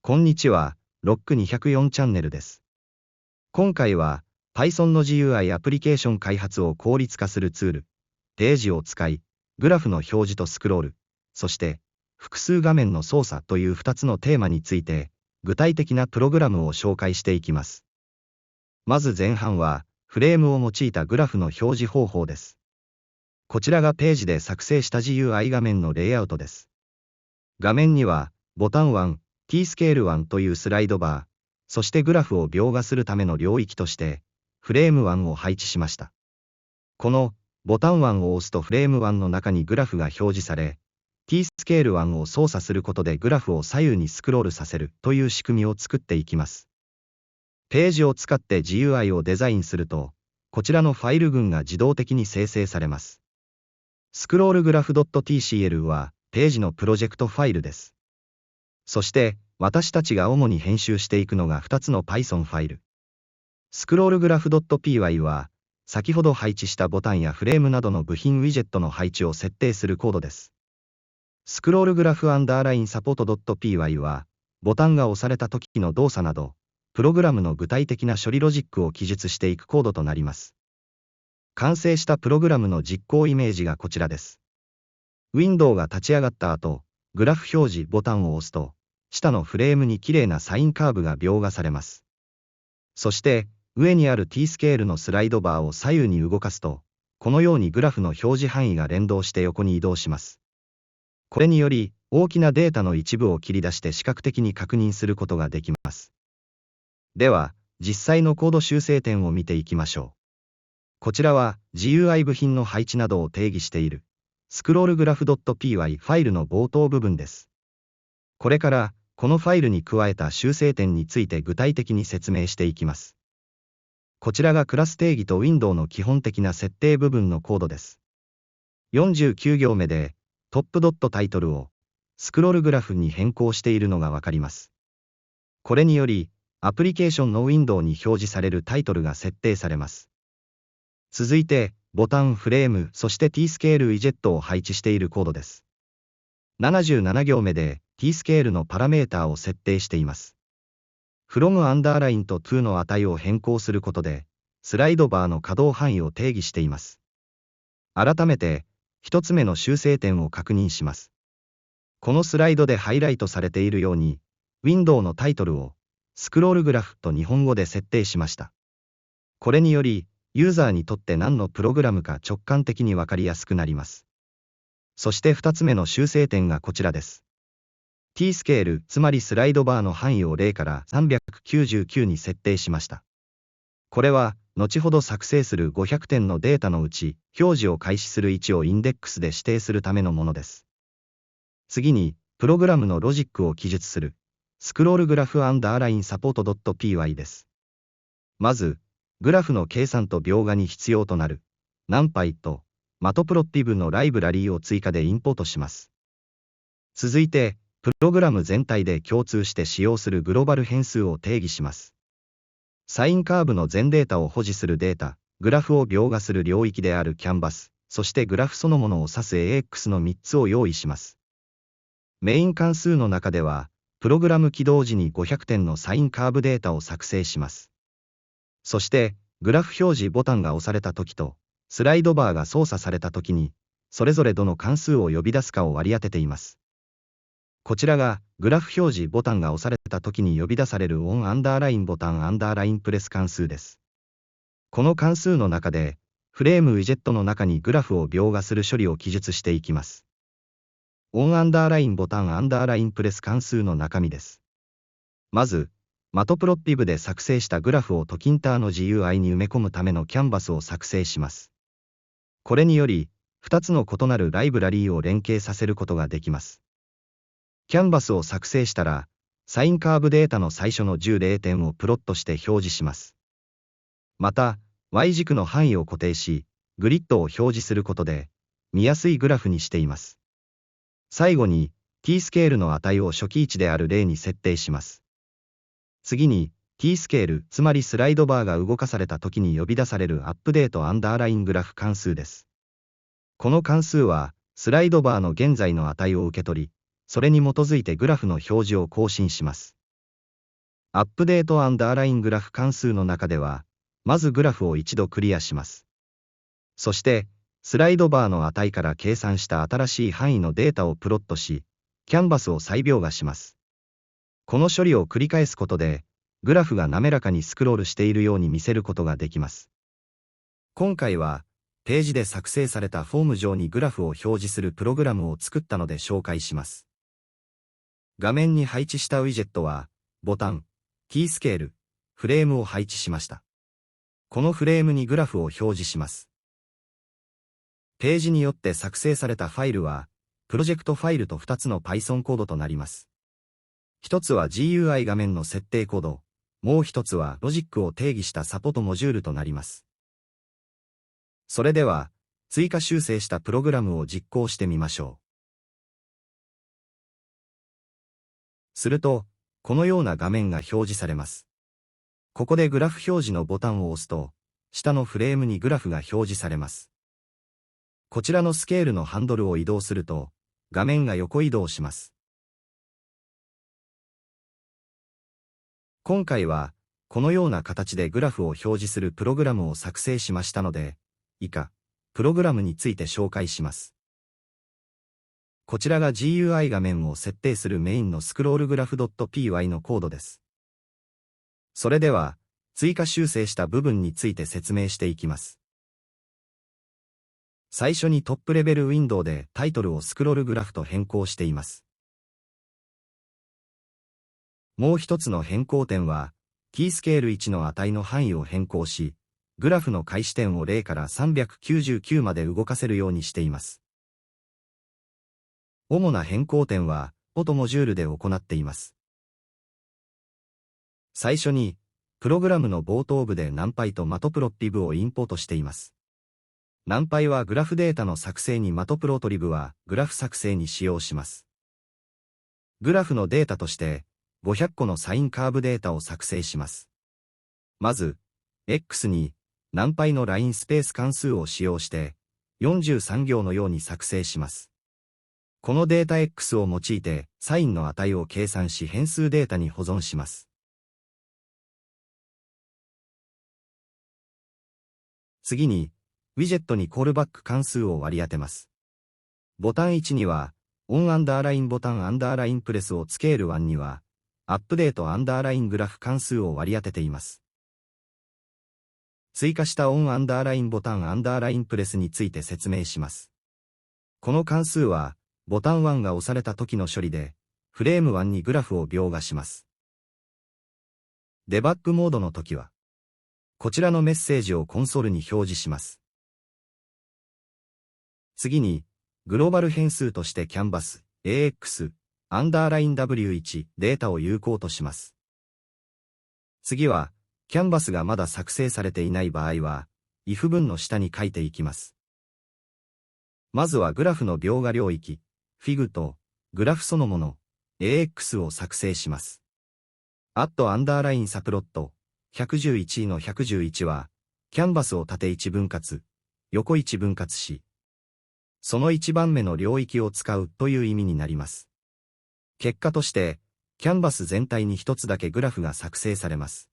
こんにちは、ロック204チャンネルです。今回は、Python の GUI アプリケーション開発を効率化するツール、ページを使い、グラフの表示とスクロール、そして、複数画面の操作という2つのテーマについて、具体的なプログラムを紹介していきます。まず前半は、フレームを用いたグラフの表示方法です。こちらがページで作成した GUI 画面のレイアウトです。画面には、ボタン1、T-Scale1 というスライドバー、そしてグラフを描画するための領域として、フレーム1を配置しました。このボタン1を押すとフレーム1の中にグラフが表示され、T-Scale1 を操作することでグラフを左右にスクロールさせるという仕組みを作っていきます。ページを使って GUI をデザインすると、こちらのファイル群が自動的に生成されます。スクロールグラフ .tcl はページのプロジェクトファイルです。そして、私たちが主に編集していくのが2つの Python ファイル。スクロールグラフ .py は、先ほど配置したボタンやフレームなどの部品ウィジェットの配置を設定するコードです。スクロールグラフ_support.py は、ボタンが押された時の動作など、プログラムの具体的な処理ロジックを記述していくコードとなります。完成したプログラムの実行イメージがこちらです。ウィンドウが立ち上がった後、グラフ表示ボタンを押すと、下のフレームに綺麗なサインカーブが描画されます。そして、上にある T スケールのスライドバーを左右に動かすと、このようにグラフの表示範囲が連動して横に移動します。これにより、大きなデータの一部を切り出して視覚的に確認することができます。では、実際のコード修正点を見ていきましょう。こちらは、GUI 部品の配置などを定義している、スクロールグラフ .py ファイルの冒頭部分です。これから、このファイルに加えた修正点について具体的に説明していきます。こちらがクラス定義と Windows の基本的な設定部分のコードです。49行目で、トップドットタイトルを、スクロールグラフに変更しているのがわかります。これにより、アプリケーションの Windows に表示されるタイトルが設定されます。続いて、ボタン、フレーム、そして T-Scale ウィジェットを配置しているコードです。77行目で、T-Scale のパラメータを設定しています。from アンダーラインと to の値を変更することで、スライドバーの可動範囲を定義しています。改めて、一つ目の修正点を確認します。このスライドでハイライトされているように、Windows のタイトルを、スクロールグラフと日本語で設定しました。これにより、ユーザーにとって何のプログラムか直感的にわかりやすくなります。そして二つ目の修正点がこちらです。T スケール、つまりスライドバーの範囲を0から399に設定しました。これは、後ほど作成する500点のデータのうち、表示を開始する位置をインデックスで指定するためのものです。次に、プログラムのロジックを記述する、スクロールグラフ_support.py です。まず、グラフの計算と描画に必要となる、NumPy と、Matplotlib のライブラリーを追加でインポートします。続いて、プログラム全体で共通して使用するグローバル変数を定義します。サインカーブの全データを保持するデータ、グラフを描画する領域であるキャンバス、そしてグラフそのものを指す AX の3つを用意します。メイン関数の中では、プログラム起動時に500点のサインカーブデータを作成します。そして、グラフ表示ボタンが押された時と、スライドバーが操作された時に、それぞれどの関数を呼び出すかを割り当てています。こちらが、グラフ表示ボタンが押された時に呼び出される on アンダーラインボタンアンダーラインプレス関数です。この関数の中で、フレームウィジェットの中にグラフを描画する処理を記述していきます。on アンダーラインボタンアンダーラインプレス関数の中身です。まず、Matplotlib で作成したグラフをトキンターの GUI に埋め込むためのキャンバスを作成します。これにより、2つの異なるライブラリーを連携させることができます。キャンバスを作成したら、サインカーブデータの最初の10例点をプロットして表示します。また、Y 軸の範囲を固定し、グリッドを表示することで、見やすいグラフにしています。最後に、T スケールの値を初期位置である0に設定します。次に、T スケール、つまりスライドバーが動かされた時に呼び出されるアップデートアンダーライングラフ関数です。この関数は、スライドバーの現在の値を受け取り、それに基づいてグラフの表示を更新します。アップデートアンダーライングラフ関数の中では、まずグラフを一度クリアします。そして、スライドバーの値から計算した新しい範囲のデータをプロットし、キャンバスを再描画します。この処理を繰り返すことで、グラフが滑らかにスクロールしているように見せることができます。今回は、ページで作成されたフォーム上にグラフを表示するプログラムを作ったので紹介します。画面に配置したウィジェットは、ボタン、キースケール、フレームを配置しました。このフレームにグラフを表示します。ページによって作成されたファイルは、プロジェクトファイルと2つの Python コードとなります。一つは GUI 画面の設定コード、もう一つはロジックを定義したサポートモジュールとなります。それでは、追加修正したプログラムを実行してみましょう。すると、このような画面が表示されます。ここでグラフ表示のボタンを押すと、下のフレームにグラフが表示されます。こちらのスケールのハンドルを移動すると、画面が横移動します。今回は、このような形でグラフを表示するプログラムを作成しましたので、以下、プログラムについて紹介します。こちらが GUI 画面を設定するメインのスクロールグラフ .py のコードです。それでは、追加修正した部分について説明していきます。最初にトップレベルウィンドウでタイトルをスクロールグラフと変更しています。もう一つの変更点は、キースケール1の値の範囲を変更し、グラフの開始点を0から399まで動かせるようにしています。主な変更点は、オトモジュールで行っています。最初に、プログラムの冒頭部で NumPy と Matplotlib をインポートしています。NumPy はグラフデータの作成に Matplotlib はグラフ作成に使用します。グラフのデータとして、500個のサインカーブデータを作成します。まず、X に、NumPy のラインスペース関数を使用して、43行のように作成します。このデータ X を用いて、サインの値を計算し変数データに保存します。次に、ウィジェットにコールバック関数を割り当てます。ボタン1には、オンアンダーラインボタンアンダーラインプレスをスケール1には、アップデートアンダーライングラフ関数を割り当てています。追加したオンアンダーラインボタンアンダーラインプレスについて説明します。この関数は、ボタン1が押された時の処理で、フレーム1にグラフを描画します。デバッグモードの時は、こちらのメッセージをコンソールに表示します。次に、グローバル変数としてキャンバス、AX、アンダーライン W1 データを有効とします。次は、キャンバスがまだ作成されていない場合は、if 文の下に書いていきます。まずはグラフの描画領域、fig と、グラフそのもの、AX を作成します。add アンダーラインサプロット、111の111は、キャンバスを縦1分割、横1分割し、その1番目の領域を使うという意味になります。結果として、キャンバス全体に一つだけグラフが作成されます。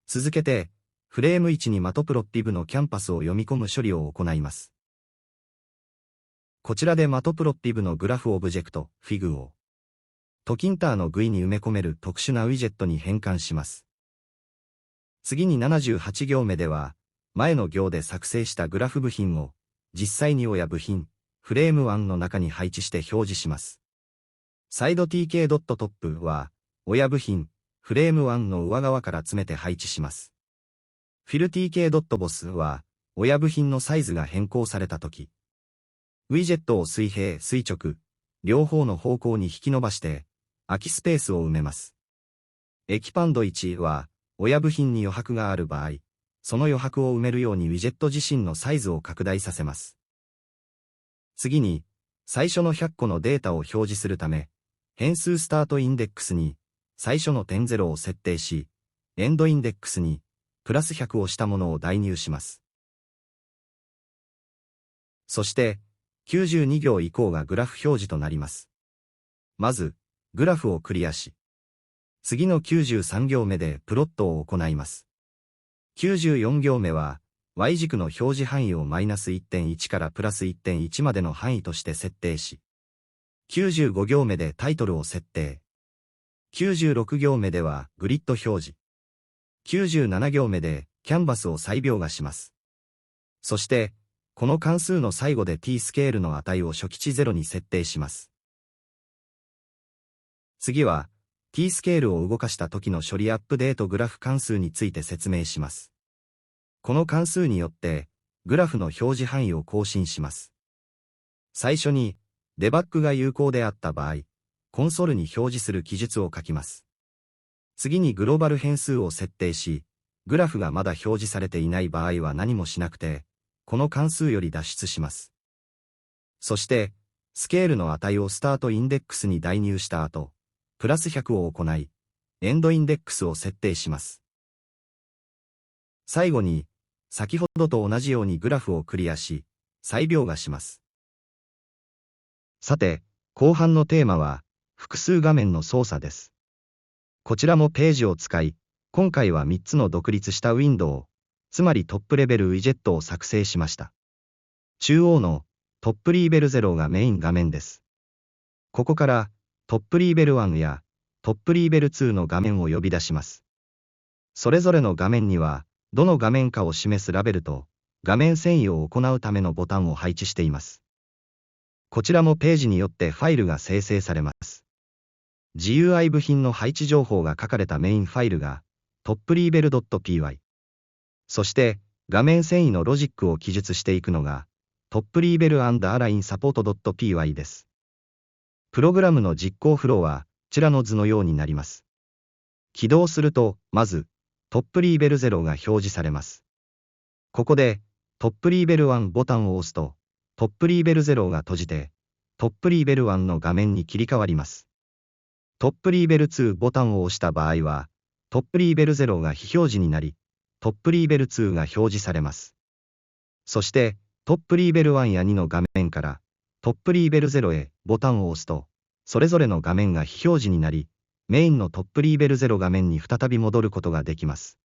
続けて、フレーム1に Matplotlib のキャンパスを読み込む処理を行います。こちらで Matplotlib のグラフオブジェクト、fig を、トキンターのGUI に埋め込める特殊なウィジェットに変換します。次に78行目では、前の行で作成したグラフ部品を、実際に親部品、フレーム1の中に配置して表示します。サイド tk.top は、親部品、フレーム1の上側から詰めて配置します。フィル tk.boss は、親部品のサイズが変更されたとき、ウィジェットを水平、垂直、両方の方向に引き伸ばして、空きスペースを埋めます。エキパンド1は、親部品に余白がある場合、その余白を埋めるようにウィジェット自身のサイズを拡大させます。次に、最初の100個のデータを表示するため、変数スタートインデックスに、最初の点0を設定し、エンドインデックスに、プラス100をしたものを代入します。そして、92行以降がグラフ表示となります。まず、グラフをクリアし、次の93行目でプロットを行います。94行目は、Y 軸の表示範囲をマイナス 1.1 からプラス 1.1 までの範囲として設定し、95行目でタイトルを設定。96行目ではグリッド表示。97行目でキャンバスを再描画します。そして、この関数の最後で t スケールの値を初期値0に設定します。次は、t スケールを動かした時の処理アップデートグラフ関数について説明します。この関数によって、グラフの表示範囲を更新します。最初に、デバッグが有効であった場合、コンソールに表示する記述を書きます。次にグローバル変数を設定し、グラフがまだ表示されていない場合は何もしなくて、この関数より脱出します。そして、スケールの値をスタートインデックスに代入した後、プラス100を行い、エンドインデックスを設定します。最後に、先ほどと同じようにグラフをクリアし、再描画します。さて、後半のテーマは、複数画面の操作です。こちらもページを使い、今回は3つの独立したウィンドウ、つまりトップレベルウィジェットを作成しました。中央のトップリーベル0がメイン画面です。ここからトップリーベル1やトップリーベル2の画面を呼び出します。それぞれの画面には、どの画面かを示すラベルと、画面遷移を行うためのボタンを配置しています。こちらもページによってファイルが生成されます。GUI 部品の配置情報が書かれたメインファイルが、トップリーベル .py。そして、画面遷移のロジックを記述していくのが、トップリーベル&アラインサポート .py です。プログラムの実行フローは、こちらの図のようになります。起動すると、まず、トップリーベル0が表示されます。ここで、トップリーベル1ボタンを押すと、トップリーベル0が閉じて、トップリーベル1の画面に切り替わります。トップリーベル2ボタンを押した場合は、トップリーベル0が非表示になり、トップリーベル2が表示されます。そして、トップリーベル1や2の画面から、トップリーベル0へボタンを押すと、それぞれの画面が非表示になり、メインのトップリーベル0画面に再び戻ることができます。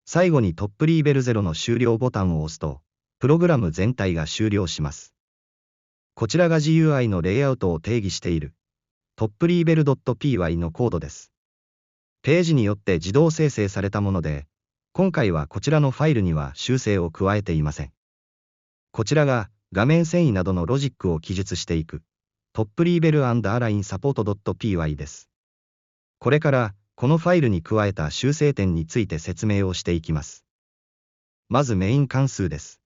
最後にトップリーベル0の終了ボタンを押すと、プログラム全体が終了します。こちらが GUI のレイアウトを定義している、トップリーベル .py のコードです。ページによって自動生成されたもので、今回はこちらのファイルには修正を加えていません。こちらが画面遷移などのロジックを記述していく、トップリーベル&アラインサポート .py です。これからこのファイルに加えた修正点について説明をしていきます。まずメイン関数です。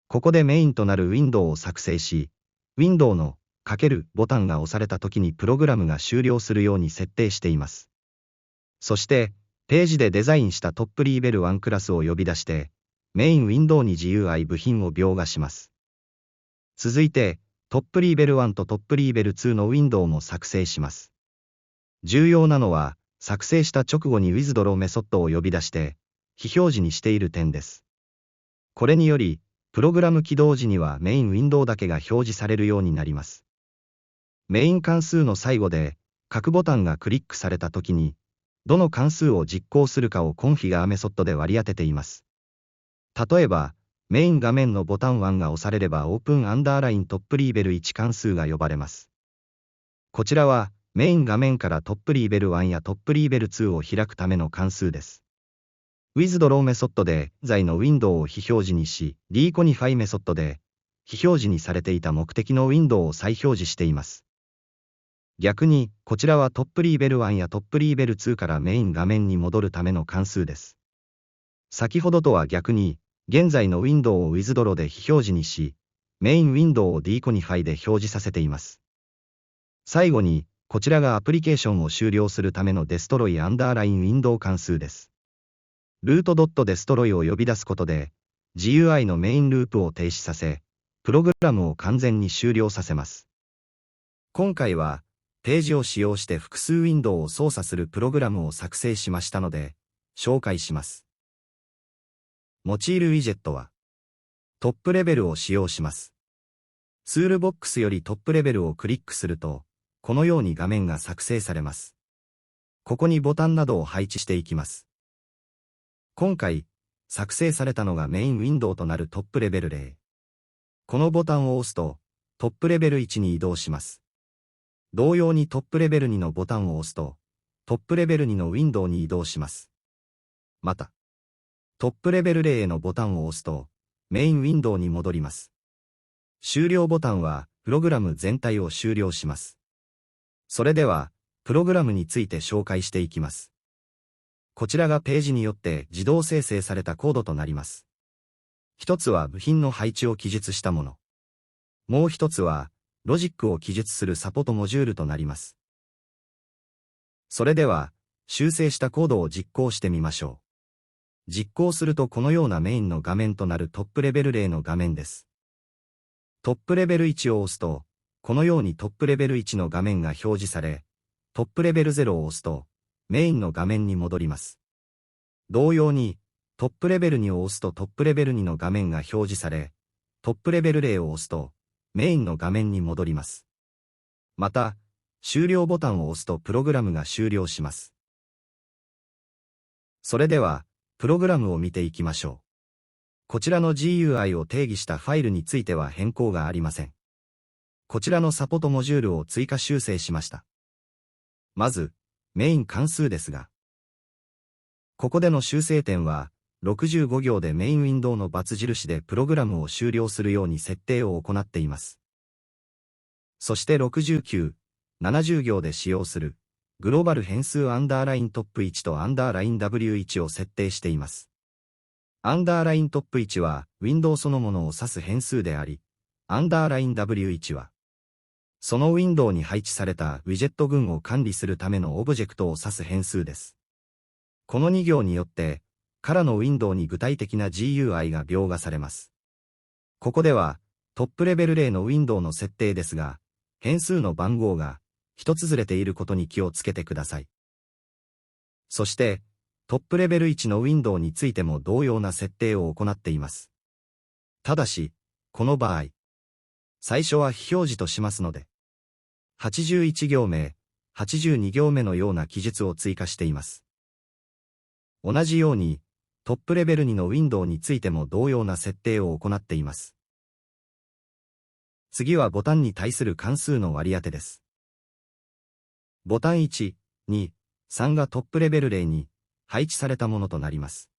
ここでメインとなるウィンドウを作成し、ウィンドウのかけるボタンが押された時にプログラムが終了するように設定しています。そして、ページでデザインしたトップリーベル1クラスを呼び出して、メインウィンドウに GUI 部品を描画します。続いて、トップリーベル1とトップリーベル2のウィンドウも作成します。重要なのは、作成した直後に withdraw メソッドを呼び出して、非表示にしている点です。これにより、プログラム起動時にはメインウィンドウだけが表示されるようになります。メイン関数の最後で、各ボタンがクリックされたときに、どの関数を実行するかをコンフィガーメソッドで割り当てています。例えば、メイン画面のボタン1が押されればオープンアンダーライントップリーベル1関数が呼ばれます。こちらは、メイン画面からトップリーベル1やトップリーベル2を開くための関数です。withdraw メソッドで現在のウィンドウを非表示にし、deconify メソッドで非表示にされていた目的のウィンドウを再表示しています。逆に、こちらはトップリーベル1やトップリーベル2からメイン画面に戻るための関数です。先ほどとは逆に、現在のウィンドウを withdraw で非表示にし、メインウィンドウを deconify で表示させています。最後に、こちらがアプリケーションを終了するための destroy アンダーラインウィンドウ関数です。ルート .destroy を呼び出すことで、GUI のメインループを停止させ、プログラムを完全に終了させます。今回は、ページを使用して複数ウィンドウを操作するプログラムを作成しましたので、紹介します。用いるウィジェットは、トップレベルを使用します。ツールボックスよりトップレベルをクリックすると、このように画面が作成されます。ここにボタンなどを配置していきます。今回、作成されたのがメインウィンドウとなるトップレベル0。このボタンを押すと、トップレベル1に移動します。同様にトップレベル2のボタンを押すと、トップレベル2のウィンドウに移動します。また、トップレベル0へのボタンを押すと、メインウィンドウに戻ります。終了ボタンは、プログラム全体を終了します。それでは、プログラムについて紹介していきます。こちらがページによって自動生成されたコードとなります。一つは部品の配置を記述したもの。もう一つは、ロジックを記述するサポートモジュールとなります。それでは、修正したコードを実行してみましょう。実行するとこのようなメインの画面となるトップレベル0の画面です。トップレベル1を押すと、このようにトップレベル1の画面が表示され、トップレベル0を押すと、メインの画面に戻ります。同様に、トップレベル2を押すとトップレベル2の画面が表示され、トップレベル0を押すと、メインの画面に戻ります。また、終了ボタンを押すとプログラムが終了します。それでは、プログラムを見ていきましょう。こちらの GUI を定義したファイルについては変更がありません。こちらのサポートモジュールを追加修正しました。まず、メイン関数ですが、ここでの修正点は、65行でメインウィンドウの×印でプログラムを終了するように設定を行っています。そして69、70行で使用する、グローバル変数アンダーライントップ1とアンダーライン W1 を設定しています。アンダーライントップ1は、ウィンドウそのものを指す変数であり、アンダーライン W1 は、そのウィンドウに配置されたウィジェット群を管理するためのオブジェクトを指す変数です。この2行によって、からのウィンドウに具体的な GUI が描画されます。ここでは、トップレベル0のウィンドウの設定ですが、変数の番号が一つずれていることに気をつけてください。そして、トップレベル1のウィンドウについても同様な設定を行っています。ただし、この場合、最初は非表示としますので、81行目、82行目のような記述を追加しています。同じように、トップレベル2のウィンドウについても同様な設定を行っています。次はボタンに対する関数の割り当てです。ボタン1、2、3がトップレベル0に配置されたものとなります。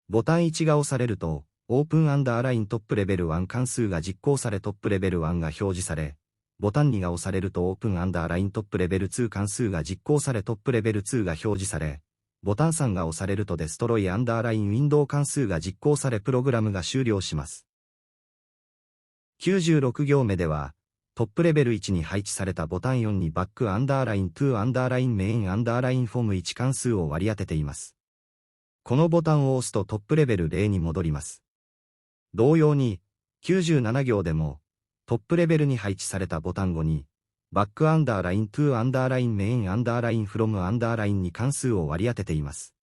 ボタン1が押されると、オープンアンダーライントップレベル1関数が実行されトップレベル1が表示され、ボタン2が押されるとオープンアンダーライントップレベル2関数が実行されトップレベル2が表示され、ボタン3が押されるとデストロイアンダーラインウィンドウ関数が実行されプログラムが終了します。96行目では、トップレベル1に配置されたボタン4にバックアンダーライン2アンダーラインメインアンダーラインフォーム1関数を割り当てています。このボタンを押すとトップレベル0に戻ります。同様に、97行でも、トップレベルに配置されたボタン5に、バックアンダーライン2アンダーラインメインアンダーラインフロムアンダーラインに関数を割り当てています。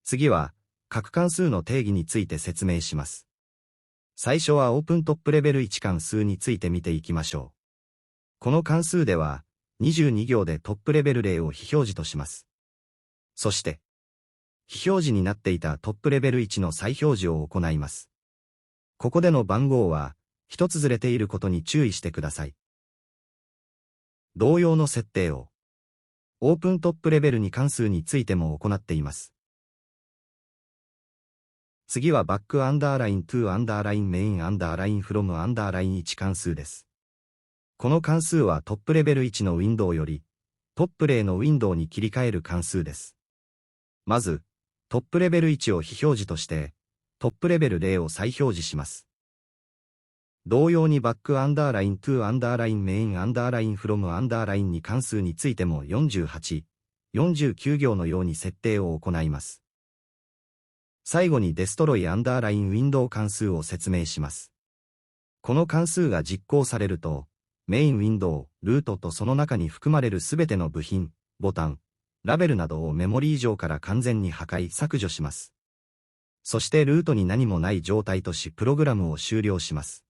次は、各関数の定義について説明します。最初はオープントップレベル1関数について見ていきましょう。この関数では、22行でトップレベル0を非表示とします。そして、非表示になっていたトップレベル1の再表示を行います。ここでの番号は、一つずれていることに注意してください。同様の設定を、オープントップレベル2関数についても行っています。次はバックアンダーライン2アンダーラインメインアンダーラインフロムアンダーライン1関数です。この関数はトップレベル1のウィンドウより、トップ0のウィンドウに切り替える関数です。まず、トップレベル1を非表示として、トップレベル0を再表示します。同様にバックアンダーライン2アンダーラインメインアンダーラインフロムアンダーライン2関数についても48、49行のように設定を行います。最後にデストロイアンダーラインウィンドウ関数を説明します。この関数が実行されると、メインウィンドウ、ルートとその中に含まれるすべての部品、ボタン、ラベルなどをメモリー上から完全に破壊・削除します。そしてルートに何もない状態としプログラムを終了します。